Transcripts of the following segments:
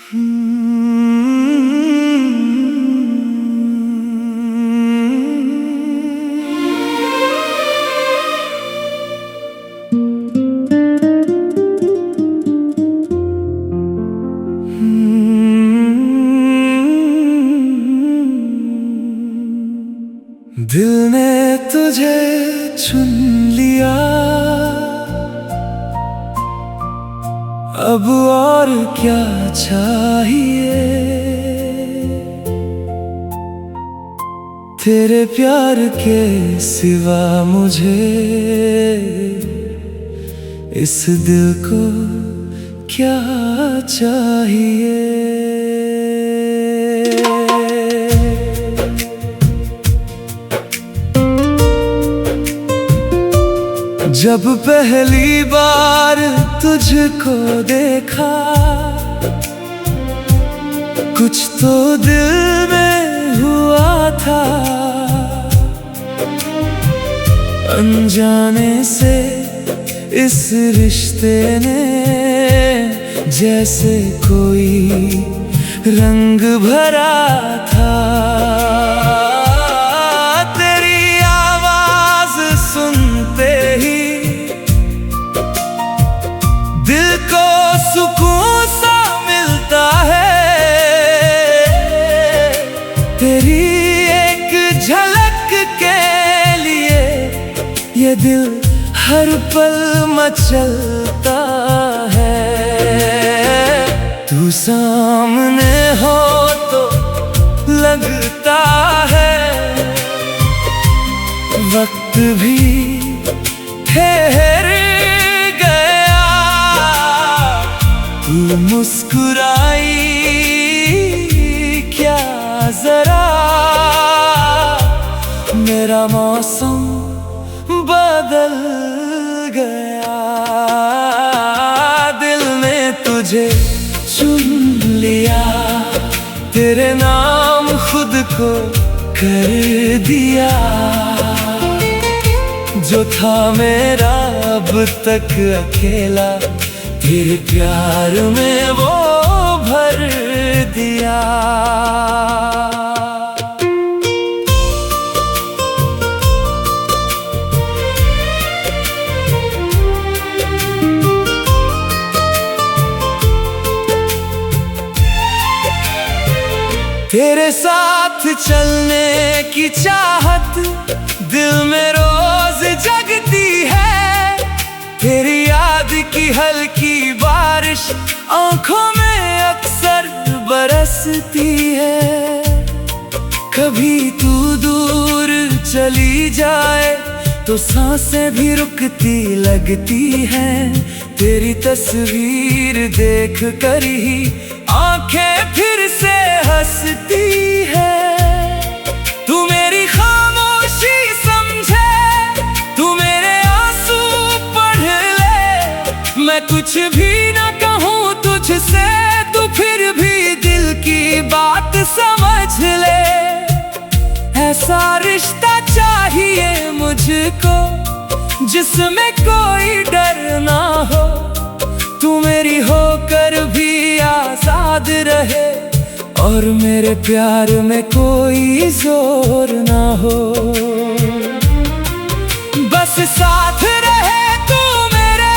दिल ने तुझे चुन लिया, अब और क्या चाहिए। तेरे प्यार के सिवा मुझे इस दिल को क्या चाहिए। जब पहली बार तुझको देखा, कुछ तो दिल में हुआ था। अनजाने से इस रिश्ते ने जैसे कोई रंग भरा था। दिल को सुकून सा मिलता है, तेरी एक झलक के लिए ये दिल हर पल मचलता है। तू सामने हो तो लगता है वक्त भी ठहर गया। तू मुस्कुराई क्या जरा, मेरा मौसम बदल गया। दिल ने तुझे चुन लिया, तेरे नाम खुद को कर दिया। जो था मेरा अब तक अकेला, तेरे प्यार में वो भर दिया। तेरे साथ चलने की चाहत दिल में रोज जगती है। तेरी याद की हल्की बारिश आंखों में अक्सर बरसती है। कभी तू दूर चली जाए तो सांसें भी रुकती लगती हैं। तेरी तस्वीर देख कर ही आंखें फिर से हंसती है। तू मेरी खामोशी समझे, तू मेरे आंसू पढ़ ले। मैं कुछ भी ना कहूँ तुझसे, तू फिर भी दिल की बात समझ ले। ऐसा रिश्ता चाहिए मुझको जिसमें कोई डर ना हो। तू मेरी होकर भी आजाद रहे और मेरे प्यार में कोई जोर ना हो। बस साथ रहे तू मेरे,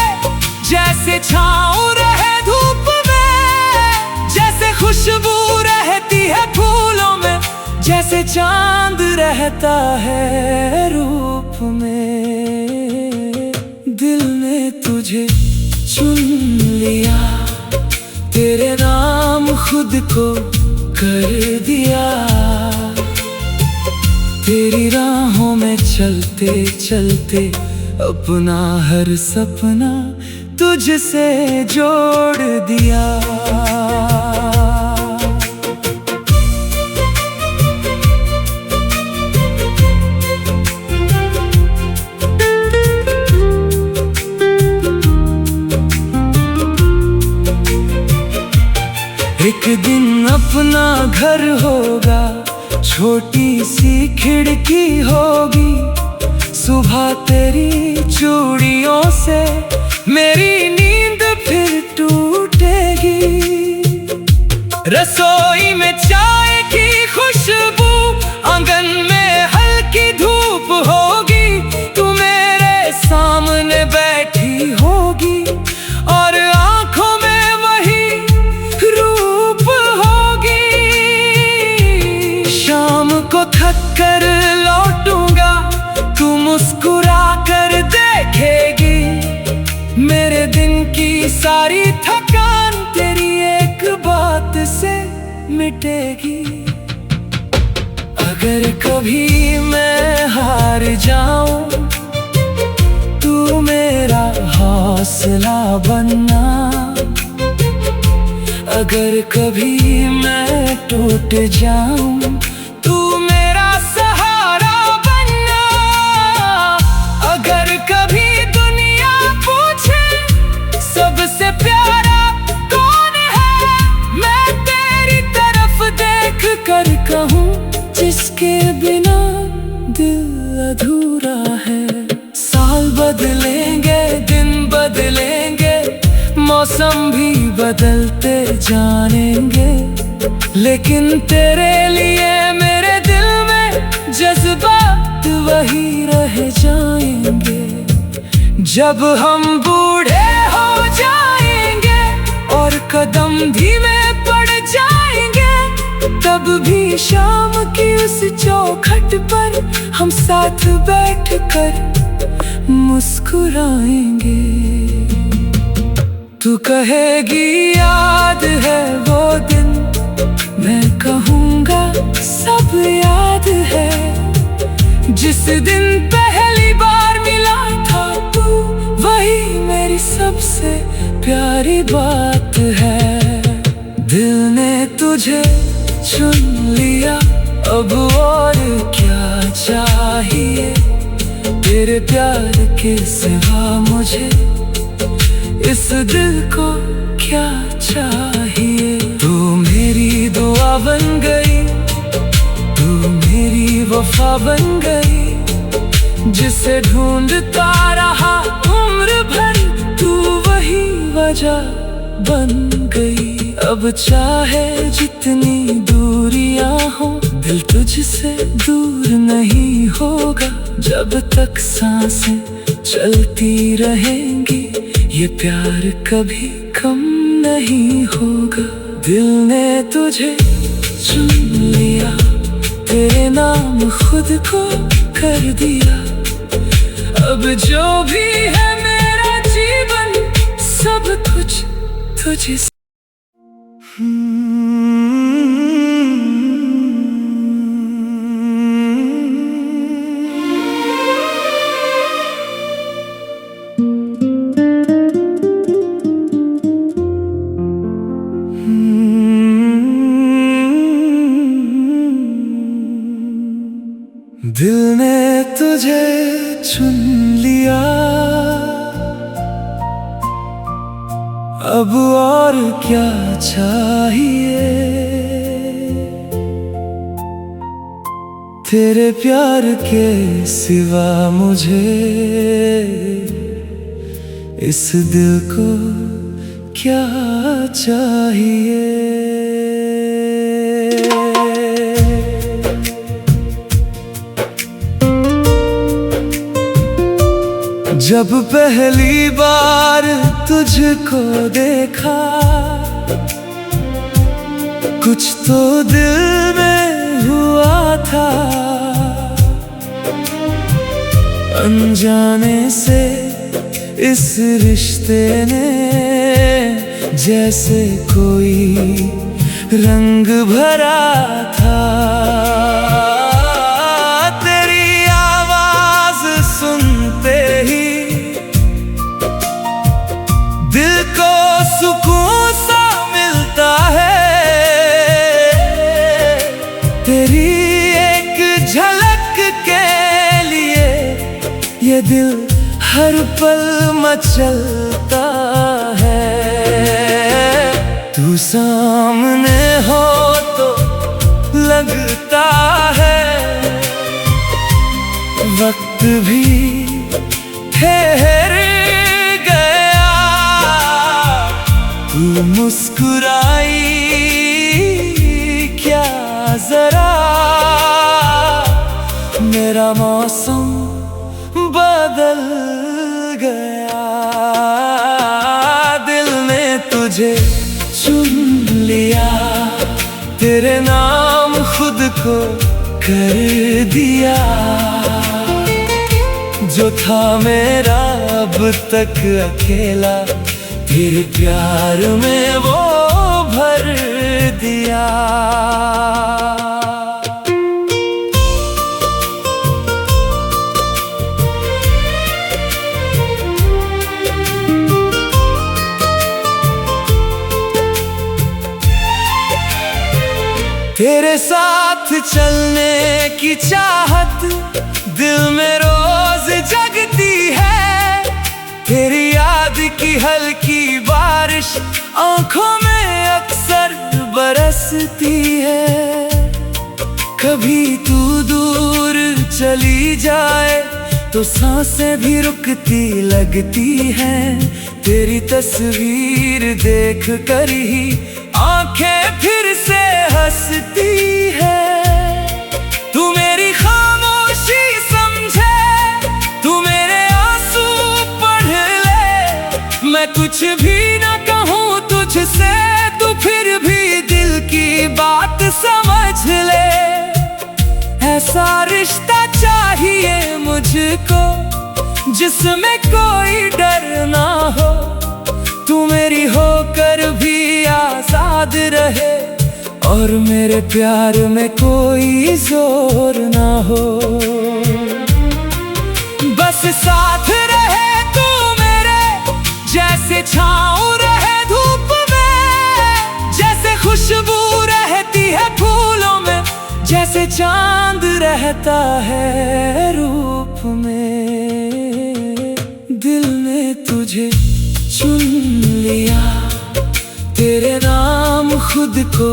जैसे छाँव रहे धूप में। जैसे खुशबू रहती है फूलों में, जैसे चांद रहता है रूप में। दिल ने तुझे चुन लिया, तेरे नाम खुद को कर दिया। तेरी राहों में चलते चलते अपना हर सपना तुझसे जोड़ दिया। एक दिन अपना घर होगा, छोटी सी खिड़की होगी। सुबह तेरी चूड़ियों से मेरी नींद फिर टूटेगी। रसोई में चाय की खुशबू, आंगन में हल्की धूप होगी। तू मेरे सामने बैठी होगी और आंखों में वही रूप होगी। शाम को थक कर लौटूंगा, तू मुस्कुरा कर देखेगी। मेरे दिन की सारी थकान तेरी एक बात से मिटेगी। अगर कभी मैं हार जाऊं, तू मेरा हौसला बनना। अगर कभी मैं टूट जाऊं, तू मेरा सहारा बनना। अगर कभी दुनिया पूछे सबसे प्यारा कौन है, मैं तेरी तरफ देख कर कहूँ, जिसके बिना दिल अधूरा है। साल बदलेंगे, दिन बदलेंगे, मौसम भी बदलते जानेंगे, लेकिन तेरे लिए मेरे दिल में जज्बात वही रह जाएंगे। जब हम बूढ़े हो जाएंगे और कदम धीमे पड़ जाएंगे, तब भी शाम की उस चौखट पर हम साथ बैठकर मुस्कुराएंगे। तू कहेगी याद है वो दिन, मैं कहूँगा सब याद है। जिस दिन पहली बार मिला था तू, वही मेरी सबसे प्यारी बात है। दिल ने तुझे चुन लिया, अब और क्या चाहिए। तेरे प्यार के सिवा मुझे इस दिल को क्या चाहिए। तू मेरी दुआ बन गई, तू मेरी वफा बन गई। जिसे ढूंढता रहा उम्र भर, तू वही वजह बन गई। अब चाहे जितनी दूरियां हो, दिल तुझसे दूर नहीं होगा। जब तक सांसें चलती रहेंगी, ये प्यार कभी कम नहीं होगा। दिल ने तुझे चुन लिया, तेरे नाम खुद को कर दिया। अब जो भी है मेरा जीवन, सब कुछ तुझे। दिल ने तुझे चुन लिया, अब और क्या चाहिए। तेरे प्यार के सिवा मुझे इस दिल को क्या चाहिए। जब पहली बार तुझको देखा, कुछ तो दिल में हुआ था। अनजाने से इस रिश्ते ने जैसे कोई रंग भरा था। सुकून सा मिलता है, तेरी एक झलक के लिए ये दिल हर पल मचलता है। तू सामने हो तो लगता है वक्त भी ठहर गया। तू मुस्कुराई जरा, मेरा मौसम बदल गया। दिल ने तुझे चुन लिया, तेरे नाम खुद को कर दिया। जो था मेरा अब तक अकेला, तेरे प्यार में वो भर दिया। तेरे साथ चलने की चाहत दिल में रोज जगती है। तेरी याद की हल्की बारिश आंखों में अक्सर बरसती है। कभी तू दूर चली जाए तो सांसें भी रुकती लगती हैं। तेरी तस्वीर देख कर ही आंखें फिर से हंसती है। तू मेरी खामोशी समझे, तू मेरे आंसू पढ़ ले। मैं कुछ भी ना कहूँ तुझसे, तू फिर भी दिल की बात समझ ले। ऐसा रिश्ता चाहिए मुझको जिसमें कोई डर ना हो। तू मेरी होकर भी आजाद रहे और मेरे प्यार में कोई जोर ना हो। बस साथ रहे तू मेरे, जैसे छाँव रहे धूप में। जैसे खुशबू रहती है फूलों में, जैसे चांद रहता है रूप में। दिल ने तुझे चुन लिया, तेरे नाम खुद को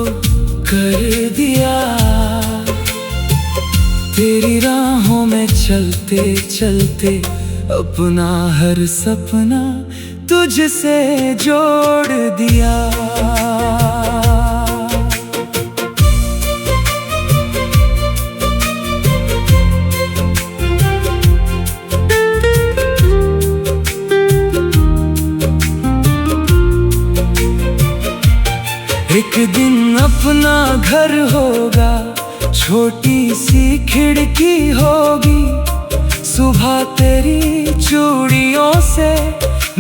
कर दिया। तेरी राहों में चलते चलते अपना हर सपना तुझसे जोड़ दिया। एक दिन अपना घर होगा, छोटी सी खिड़की होगी। सुबह तेरी चूड़ियों से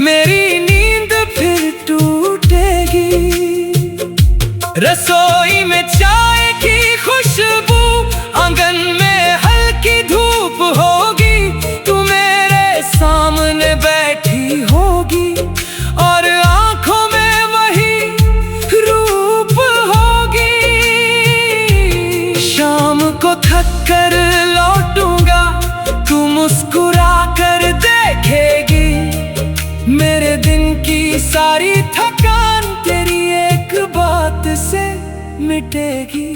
मेरी नींद फिर टूटेगी। रसोई में चाय की खुशबू, आंगन में हल्की धूप होगी। तू मेरे सामने बैठी होगी और आंखों में वही को थक कर लौटूंगा, तू मुस्कुरा कर देखेगी। मेरे दिन की सारी थकान तेरी एक बात से मिटेगी।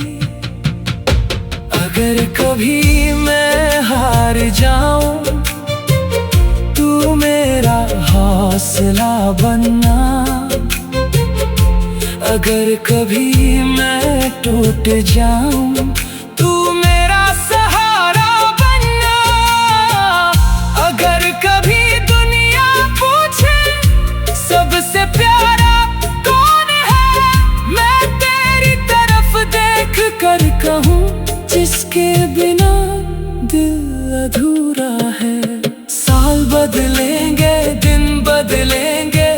अगर कभी मैं हार जाऊं, तू मेरा हौसला बनना। अगर कभी मैं टूट जाऊं, तू मेरा सहारा बनना। अगर कभी दुनिया पूछे सबसे प्यारा कौन है, मैं तेरी तरफ देख कर कहूँ, जिसके बिना दिल अधूरा है। साल बदलेंगे, दिन बदलेंगे,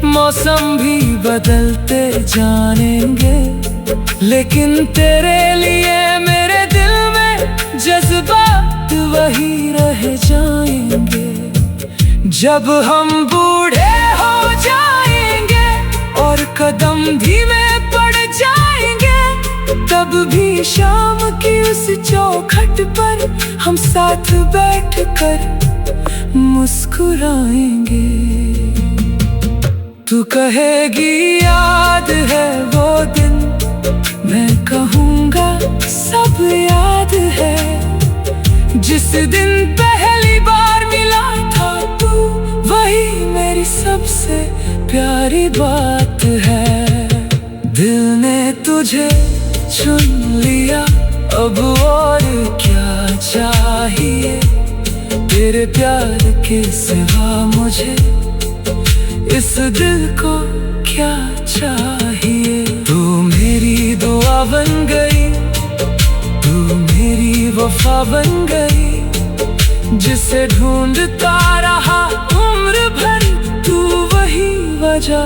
मौसम भी बदलते जानेंगे, लेकिन तेरे लिए मेरे दिल में जज्बात वही रह जाएंगे। जब हम बूढ़े हो जाएंगे और कदम धीमे पड़ जाएंगे, तब भी शाम की उस चौखट पर हम साथ बैठकर मुस्कुराएंगे। तू कहेगी याद है वो दिन, मैं कहूँगा सब याद है। जिस दिन पहली बार मिला था तू, वही मेरी सबसे प्यारी बात है। दिल ने तुझे चुन लिया, अब और क्या चाहिए तेरे प्यार के सिवा मुझे, इस दिल को क्या चाहिए। तू मेरी दुआ बन गई, तू मेरी वफा बन गई, जिसे ढूंढता रहा उम्र भर, तू वही वजह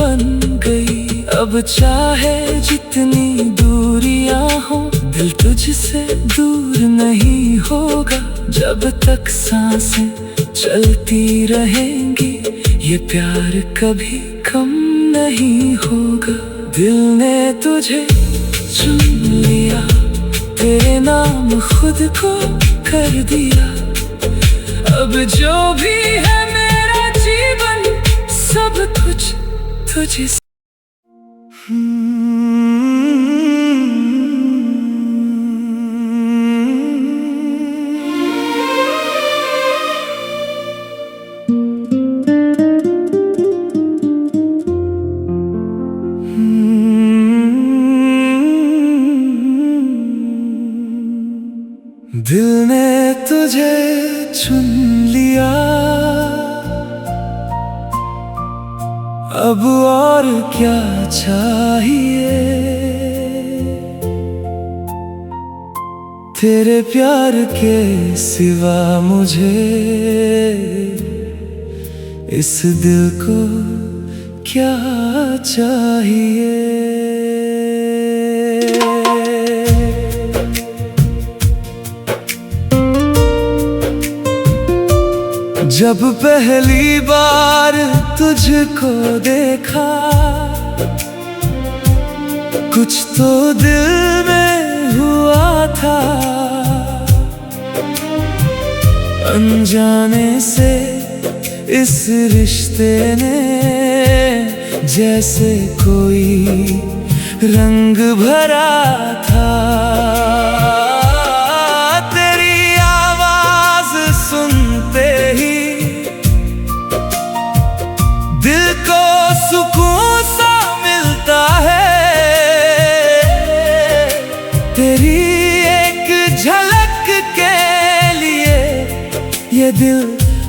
बन गई। अब चाहे जितनी दूरियां हो, दिल तुझसे दूर नहीं होगा। जब तक सांसें चलती रहेंगी, ये प्यार कभी कम नहीं होगा। दिल ने तुझे चुन लिया, तेरे नाम खुद को कर दिया। अब जो भी है मेरा जीवन, सब कुछ तुझे। दिल ने तुझे चुन लिया, अब और क्या चाहिए तेरे प्यार के सिवा मुझे, इस दिल को क्या चाहिए। जब पहली बार तुझको देखा, कुछ तो दिल में हुआ था। अनजाने से इस रिश्ते ने जैसे कोई रंग भरा था। तेरी आवाज सुनते ही दिल को सुकून सा मिलता है। तेरी एक झलक के लिए ये दिल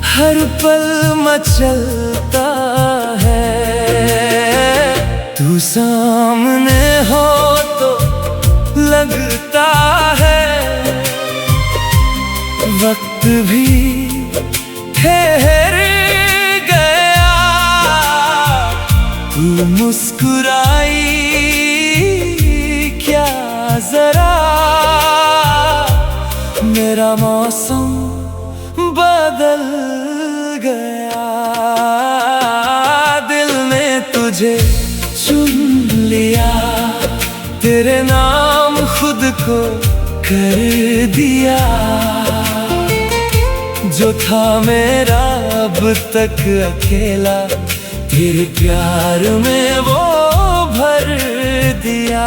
हर पल मचलता है। तू सामने हो तो लगता है वक्त भी ठहर गया। तू मुस्कुराई क्या जरा, मेरा मौसम बदल गया। दिल ने तुझे चुन लिया, तेरे नाम खुद को कर दिया। जो था मेरा अब तक अकेला, तेरे प्यार में वो भर दिया।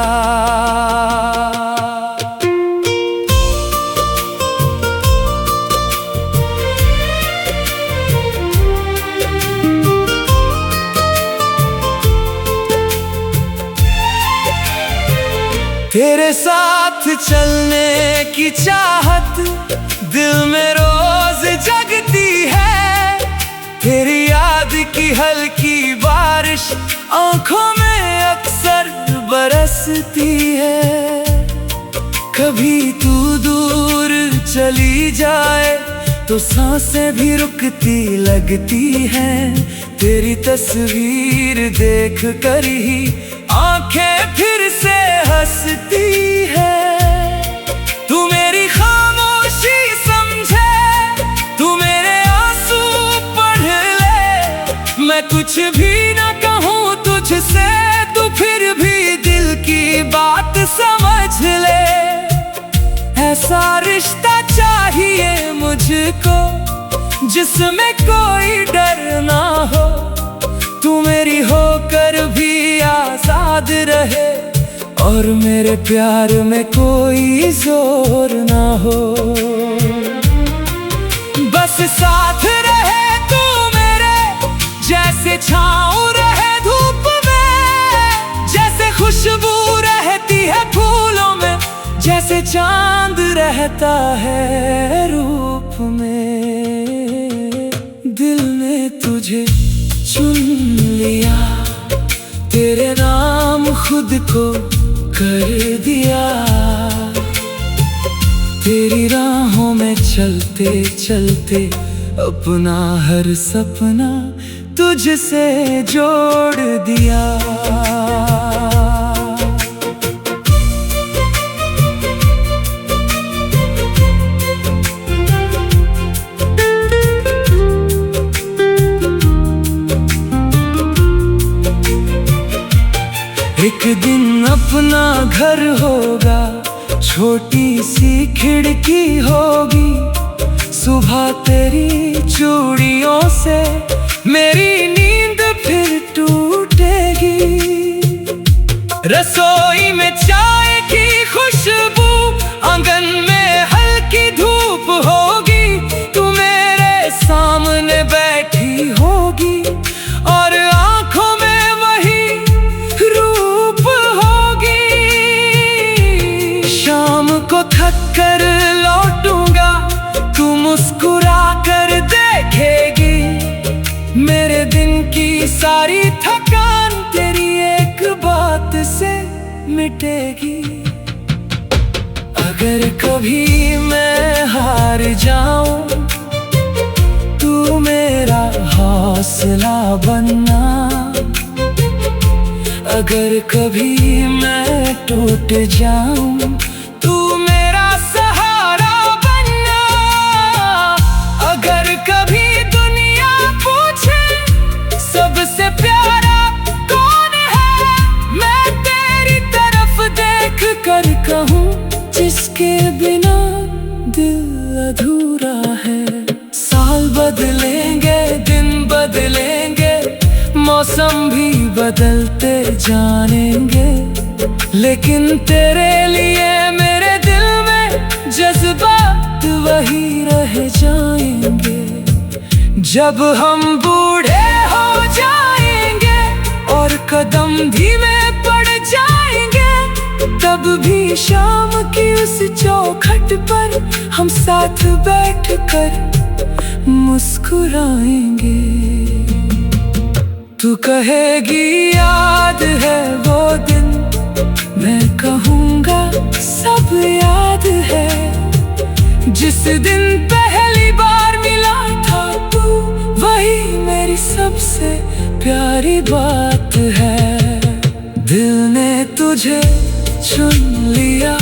तेरे साथ चलने की चाहत दिल में रोज जगती है। तेरी याद की हल्की बारिश आंखों में अक्सर बरसती है। कभी तू दूर चली जाए तो सांसें भी रुकती लगती हैं। तेरी तस्वीर देख कर ही आंखें फिर से हंसती है। तू मेरी खामोशी समझे, तू मेरे आंसू पढ़ ले। मैं कुछ भी ना कहूँ तुझसे, तू फिर भी दिल की बात समझ ले। ऐसा रिश्ता चाहिए मुझको जिसमें कोई डर ना हो। तू मेरी होकर भी आजाद रहे और मेरे प्यार में कोई जोर ना हो। बस साथ रहे तू मेरे, जैसे छाँव रहे धूप में, जैसे खुशबू रहती है फूलों में, जैसे चांद रहता है रूप में। दिल ने तुझे चुन लिया, तेरे नाम खुद को कर दिया। तेरी राहों में चलते चलते अपना हर सपना तुझसे जोड़ दिया। एक दिन अपना घर होगा, छोटी सी खिड़की होगी। सुबह तेरी चूड़ियों से मेरी नींद फिर टूटेगी। रसोई में चाय की खुशबू, आंगन में हल्की धूप होगी। तू मेरे सामने बैठी होगी और आंखों में वही रूप होगी। शाम को थक कर लौटूंगा, तू मुस्कुरा कर देखेगी। मेरे दिन की सारी थकान तेरी एक बात से मिटेगी। अगर कभी मैं हार जाऊं, तू मेरा हौसला बनना। अगर कभी मैं टूट जाऊं, तू मेरा सहारा बनना। अगर कभी दुनिया पूछे सबसे प्यारा कौन है, मैं तेरी तरफ देख कर कहूँ, जिसके बिना दिल अधूरा है। साल बदलेंगे, दिन बदलेंगे, मौसम भी बदलते जानेंगे, लेकिन तेरे लिए मेरे दिल में जज्बात वही रह जाएंगे। जब हम बूढ़े हो जाएंगे और कदम धीमे पड़ जाएंगे, तब भी शाम की उस चौखट पर हम साथ बैठकर मुस्कुराएंगे। तू कहेगी याद है वो दिन, मैं कहूँगा सब याद है। जिस दिन पहली बार मिला था तू, वही मेरी सबसे प्यारी बात है। दिल ने तुझे चुन लिया,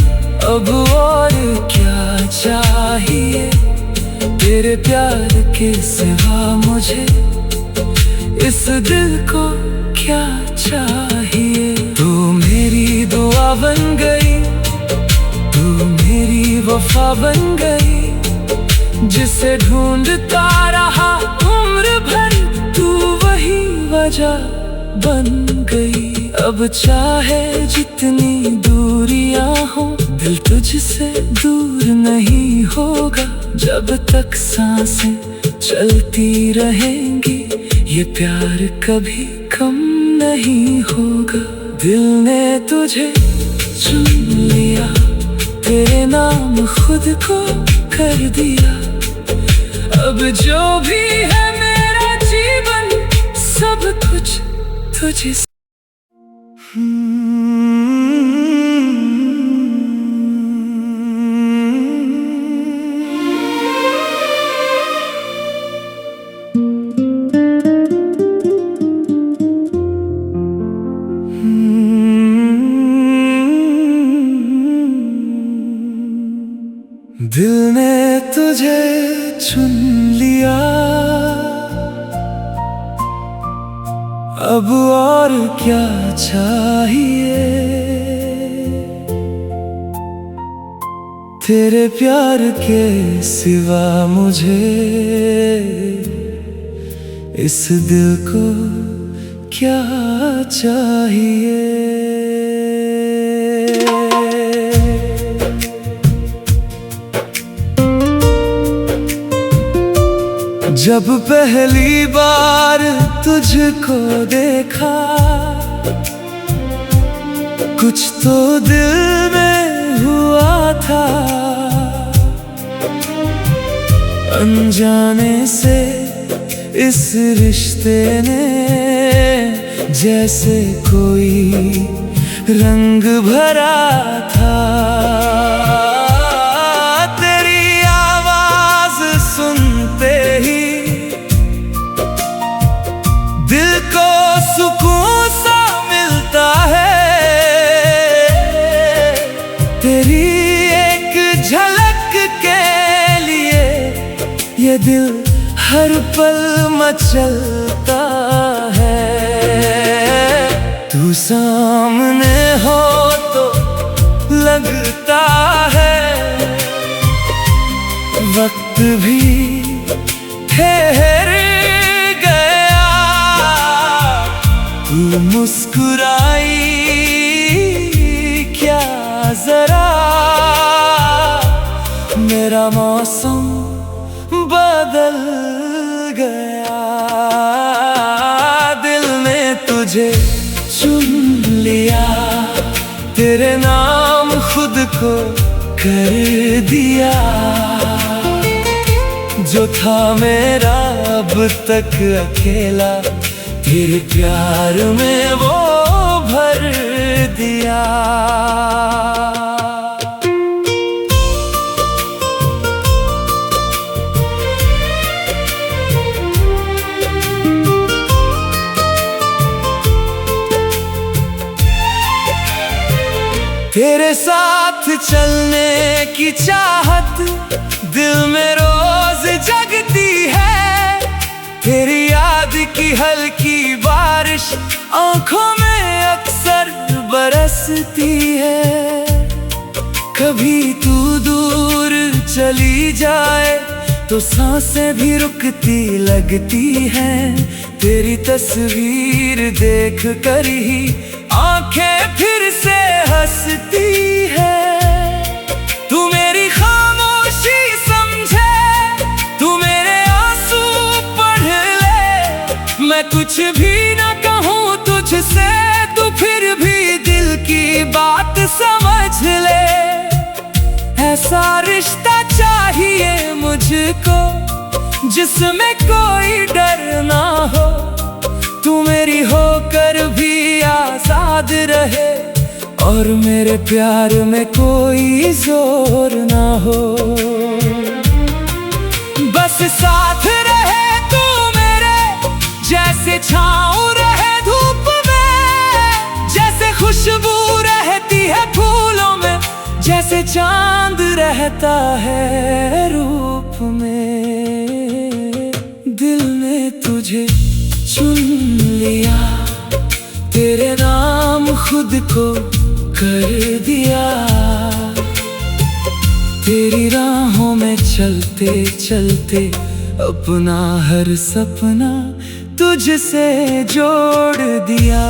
अब और क्या चाहिए। तेरे प्यार के सिवा मुझे इस दिल को क्या चाहिए। तू मेरी दुआ बन गई, तू मेरी वफा बन गई। जिसे ढूंढता रहा उम्र भर, तू वही वजह बन गई। अब चाहे जितनी दूरियां हो, दिल तुझसे दूर नहीं होगा। जब तक सांसें चलती रहेंगी, ये प्यार कभी कम नहीं होगा। दिल ने तुझे चुन लिया, तेरे नाम खुद को कर दिया। अब जो भी है मेरा जीवन, सब कुछ तुझे। दिल ने तुझे चुन लिया, अब और क्या चाहिए। तेरे प्यार के सिवा मुझे इस दिल को क्या चाहिए। जब पहली बार तुझको देखा, कुछ तो दिल में हुआ था। अनजाने से इस रिश्ते ने जैसे कोई रंग भरा था। तेरी आवाज सुनते ही दिल को सुकून सा मिलता है। तेरी एक झलक के लिए ये दिल हर पल मचलता है। तू सामने हो तो लगता है वक्त भी ठहर गया। तू मुस्कुराई क्या जरा, मेरा मौसम बदल गया। दिल ने तुझे चुन लिया, तेरे नाम खुद को कर दिया। जो था मेरा अब तक अकेला, तेरे प्यार में वो भर दिया। तेरे साथ चलने की चाहत दिल में रोज जगती है। तेरी याद की हल्की बारिश आंखों में अक्सर बरसती है। कभी तू दूर चली जाए तो सांसें भी रुकती लगती हैं। तेरी तस्वीर देख कर ही आंखें फिर से हंसती है। तू मेरी खामोशी समझे, तू मेरे आंसू पढ़ ले। मैं कुछ भी ना कहूँ तुझसे, तू फिर भी दिल की बात समझ ले। ऐसा रिश्ता चाहिए मुझको जिसमें कोई डर ना हो। तू मेरी होकर भी आजाद रहे और मेरे प्यार में कोई जोर ना हो। बस साथ रहे तू मेरे, जैसे छाँव रहे धूप में। जैसे खुशबू रहती है फूलों में, जैसे चांद रहता है रूप में। दिल ने तुझे चुन लिया, तेरे नाम खुद को कर दिया। तेरी राहों में चलते चलते अपना हर सपना तुझसे जोड़ दिया।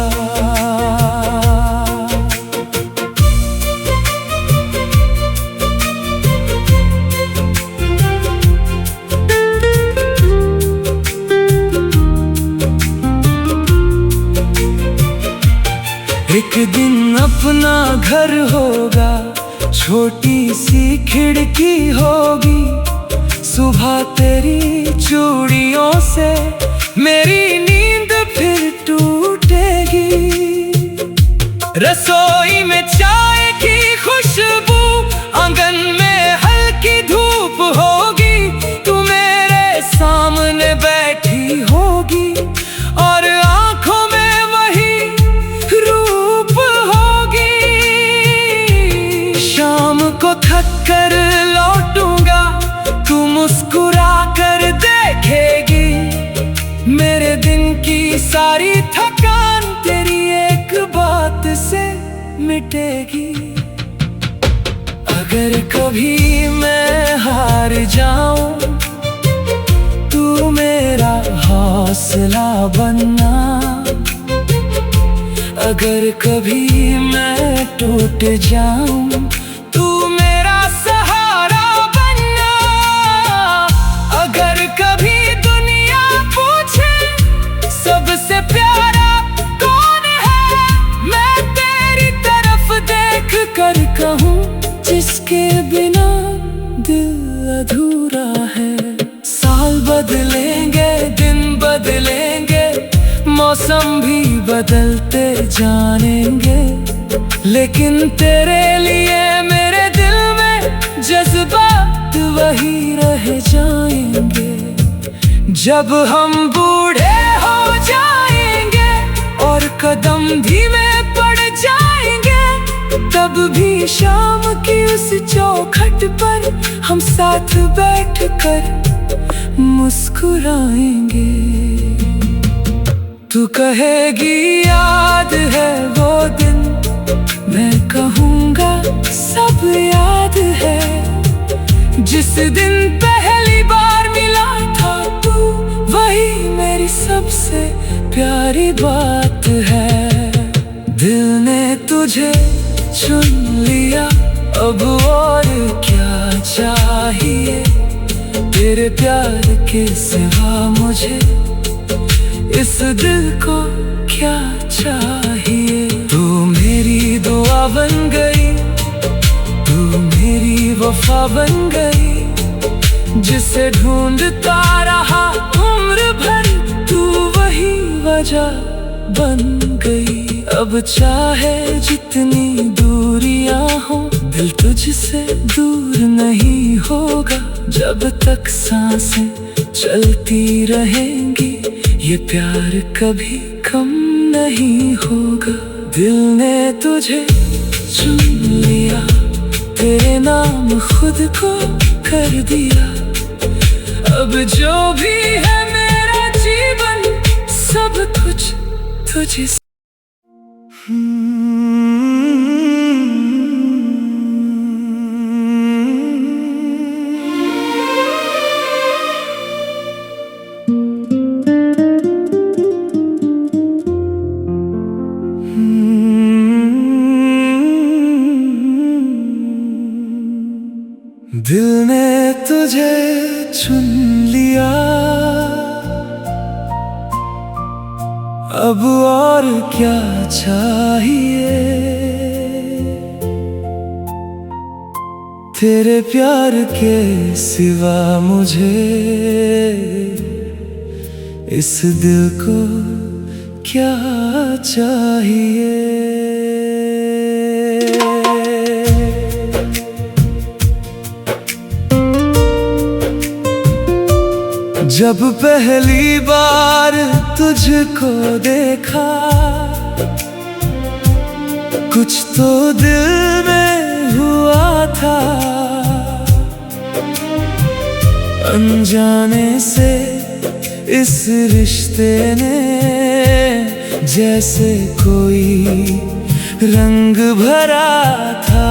एक दिन अपना घर होगा, छोटी सी खिड़की होगी। सुबह तेरी चूड़ियों से मेरी नींद फिर टूटेगी। रसोई में चाय की खुशबू, आंगन में हल्की धूप होगी। तू मेरे सामने बैठी होगी और आंखों में को थक कर लौटूंगा, तू मुस्कुरा कर देखेगी। मेरे दिन की सारी थकान तेरी एक बात से मिटेगी। अगर कभी मैं हार जाऊं, तू मेरा हौसला बनना। अगर कभी मैं टूट जाऊं, तू मेरा सहारा बनना। अगर कभी दुनिया पूछे सबसे प्यारा कौन है, मैं तेरी तरफ देख कर कहूँ जिस के बिना दिल अधूरा है। साल बदलेंगे, दिन बदलेंगे, मौसम भी बदलते जानेंगे, लेकिन तेरे लिए मेरे दिल में जज्बात वही रह जाएंगे। जब हम बूढ़े हो जाएंगे और कदम धीमे पड़ जाएंगे, तब भी शाम की उस चौखट पर हम साथ बैठकर मुस्कुराएंगे। तू कहेगी याद है वो दिन, मैं कहूँगा सब याद है। जिस दिन पहली बार मिला था तू, वही मेरी सबसे प्यारी बात है। दिल ने तुझे चुन लिया, अब और क्या चाहिए। तेरे प्यार के सिवा मुझे इस दिल को क्या चाहिए। तू मेरी दुआ बन गई, तू मेरी वफा बन गई, जिसे ढूंढता रहा उम्र भर, तू वही वजह बन गई। अब चाहे जितनी दूरियां हो, दिल तुझसे दूर नहीं होगा। जब तक सांसें चलती रहेंगी, ये प्यार कभी कम नहीं होगा। दिल ने तुझे चुन लिया, तेरे नाम खुद को कर दिया। अब जो भी है मेरा जीवन, सब कुछ तुझे। दिल ने तुझे चुन लिया, अब और क्या चाहिए। तेरे प्यार के सिवा मुझे इस दिल को क्या चाहिए। जब पहली बार तुझको देखा, कुछ तो दिल में हुआ था। अनजाने से इस रिश्ते ने जैसे कोई रंग भरा था।